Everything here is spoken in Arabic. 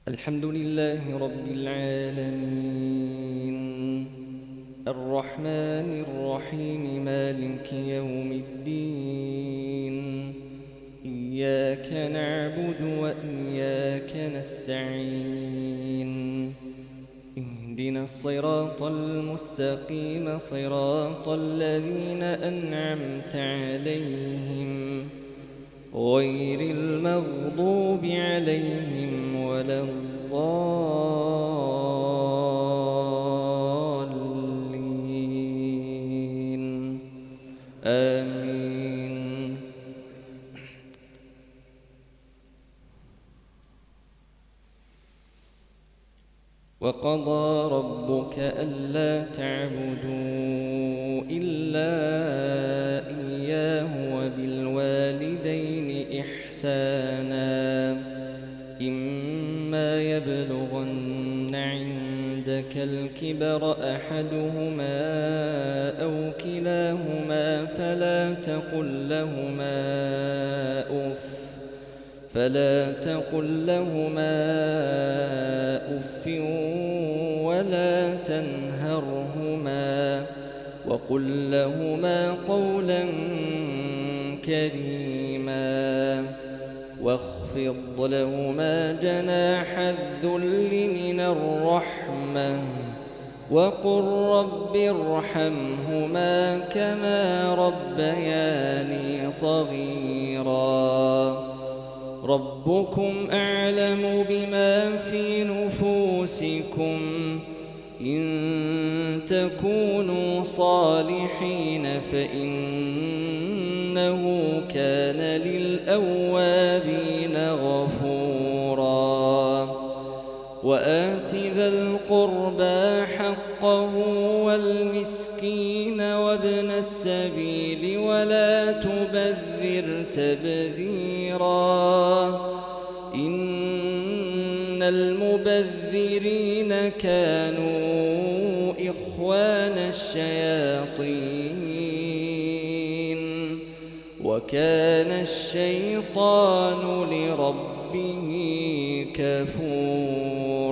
الحمد لله رب العالمين الرحمن الرحيم مالك يوم الدين إياك نعبد وإياك نستعين اهدنا الصراط المستقيم صراط الذين أنعمت عليهم غير المغضوب عليهم ولا الضالين آمين. وقضى ربك ألا تعبدوا إلا إياه وبالوالدين إحسانا إما يبلغن عندك الكبر أحدهما أو كلاهما فلا تقل لهما أف ولا تنهرهما وقل لهما قولا كريما واخفض لهما جناح الذل من الرحمة وقل رب ارحمهما كما ربياني صغيرا ربكم أعلم بما في نفوسكم إن تكونوا صالحين فإنه كان للأوابين غفورا وآت ذا القربى حقه والمسكين وابن السبيل ولا تبذر تبذيرا إن المبذرين كانوا إخوان الشياطين وكان الشيطان لربه كفورا.